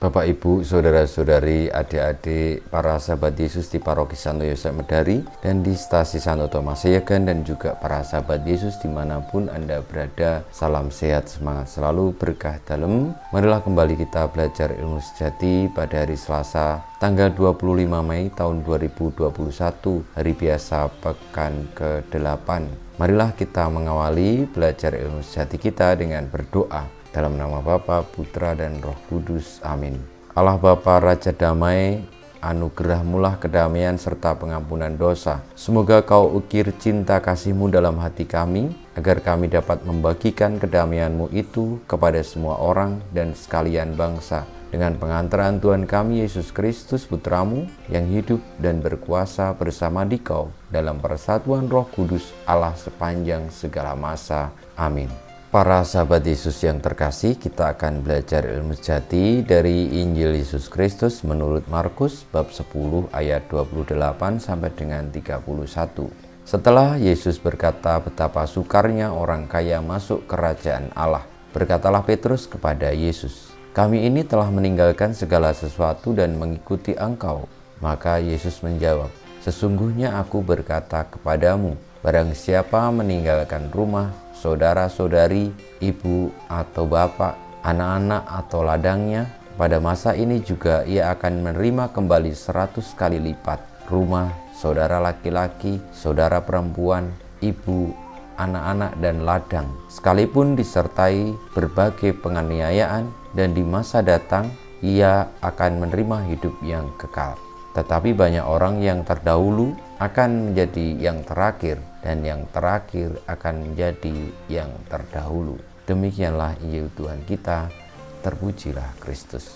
Bapak, Ibu, saudara-saudari, adik-adik, para sahabat Yesus di Paroki Santo Yosef Medari dan di Stasi Santo Thomas Yegan, dan juga para sahabat Yesus dimanapun Anda berada. Salam sehat, semangat selalu, berkah dalam. Marilah kembali kita belajar ilmu sejati pada hari Selasa, tanggal 25 Mei tahun 2021, hari biasa pekan ke-8. Marilah kita mengawali belajar ilmu sejati kita dengan berdoa. Dalam nama Bapa, Putra, dan Roh Kudus. Amin. Allah Bapa, Raja Damai, anugerah-Mulah kedamaian serta pengampunan dosa. Semoga Kau ukir cinta kasih-Mu dalam hati kami, agar kami dapat membagikan kedamaian-Mu itu kepada semua orang dan sekalian bangsa. Dengan pengantaran Tuhan kami Yesus Kristus, Putra-Mu, yang hidup dan berkuasa bersama Dikau dalam persatuan Roh Kudus Allah sepanjang segala masa. Amin. Para sahabat Yesus yang terkasih, kita akan belajar ilmu sejati dari Injil Yesus Kristus menurut Markus bab 10 ayat 28 sampai dengan 31. Setelah Yesus berkata betapa sukarnya orang kaya masuk kerajaan Allah, berkatalah Petrus kepada Yesus, "Kami ini telah meninggalkan segala sesuatu dan mengikuti Engkau." Maka Yesus menjawab, "Sesungguhnya aku berkata kepadamu, barang siapa meninggalkan rumah, saudara-saudari, ibu atau bapak, anak-anak atau ladangnya, pada masa ini juga ia akan menerima kembali 100 kali lipat rumah, saudara laki-laki, saudara perempuan, ibu, anak-anak, dan ladang, sekalipun disertai berbagai penganiayaan, dan di masa datang ia akan menerima hidup yang kekal. Tetapi banyak orang yang terdahulu akan menjadi yang terakhir, dan yang terakhir akan menjadi yang terdahulu." Demikianlah Injil Tuhan kita, terpujilah Kristus.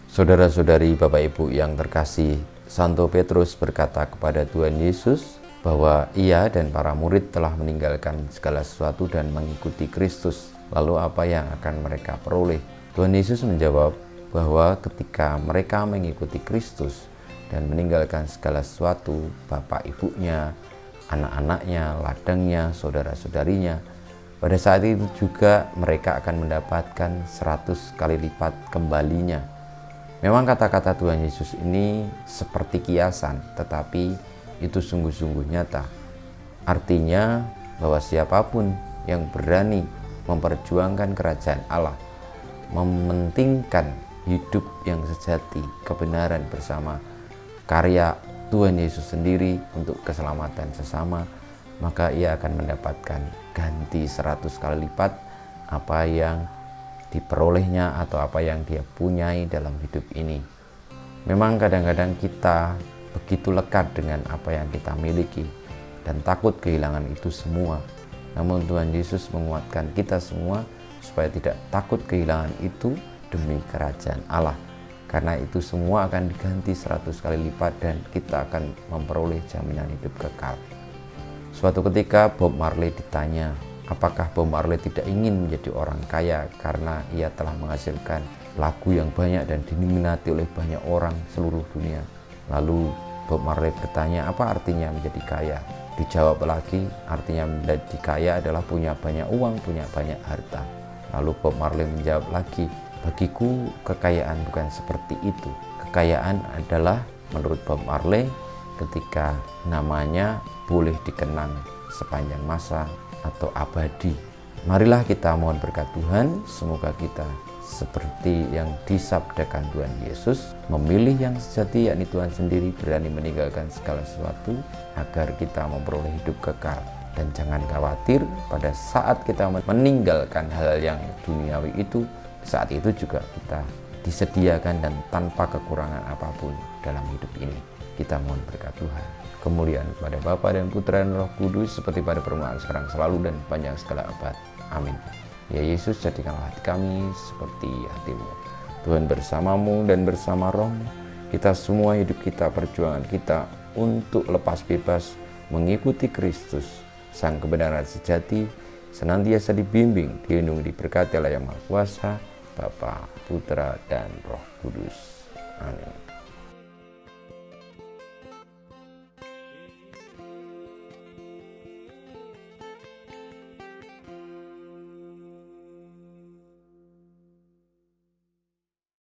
Saudara-saudari, Bapak Ibu yang terkasih, Santo Petrus berkata kepada Tuhan Yesus bahwa ia dan para murid telah meninggalkan segala sesuatu dan mengikuti Kristus. Lalu apa yang akan mereka peroleh? Tuhan Yesus menjawab bahwa ketika mereka mengikuti Kristus dan meninggalkan segala sesuatu, bapak ibunya, anak-anaknya, ladangnya, saudara-saudarinya, pada saat itu juga mereka akan mendapatkan 100 kali lipat kembalinya. Memang kata-kata Tuhan Yesus ini seperti kiasan, tetapi itu sungguh-sungguh nyata. Artinya bahwa siapapun yang berani memperjuangkan kerajaan Allah, mementingkan hidup yang sejati, kebenaran bersama, karya Tuhan Yesus sendiri untuk keselamatan sesama, maka ia akan mendapatkan ganti 100 kali lipat apa yang diperolehnya atau apa yang dia punyai dalam hidup ini. Memang kadang-kadang kita begitu lekat dengan apa yang kita miliki dan takut kehilangan itu semua. Namun Tuhan Yesus menguatkan kita semua supaya tidak takut kehilangan itu demi kerajaan Allah. Karena itu semua akan diganti 100 kali lipat dan kita akan memperoleh jaminan hidup kekal. Suatu ketika Bob Marley ditanya, apakah Bob Marley tidak ingin menjadi orang kaya karena ia telah menghasilkan lagu yang banyak dan diminati oleh banyak orang seluruh dunia. Lalu Bob Marley bertanya, apa artinya menjadi kaya? Dijawab lagi, artinya menjadi kaya adalah punya banyak uang, punya banyak harta. Lalu Bob Marley menjawab lagi, bagiku kekayaan bukan seperti itu. Kekayaan adalah menurut Bob Marley ketika namanya boleh dikenang sepanjang masa atau abadi. Marilah kita mohon berkat Tuhan, semoga kita seperti yang disabdakan Tuhan Yesus, memilih yang sejati yakni Tuhan sendiri, berani meninggalkan segala sesuatu agar kita memperoleh hidup kekal. Dan jangan khawatir pada saat kita meninggalkan hal yang duniawi itu, saat itu juga kita disediakan dan tanpa kekurangan apapun dalam hidup ini. Kita mohon berkat Tuhan. Kemuliaan kepada Bapa dan Putra dan Roh Kudus, seperti pada permulaan, sekarang, selalu, dan panjang segala abad. Amin. Ya Yesus, jadikanlah hati kami seperti hati-Mu. Tuhan bersamamu dan bersama Roh-Mu. Kita semua hidup kita, perjuangan kita untuk lepas bebas mengikuti Kristus, Sang kebenaran sejati, senantiasa dibimbing, dilindungi, diberkati oleh Yang Maha Kuasa, Bapa, Putra, dan Roh Kudus. Amin.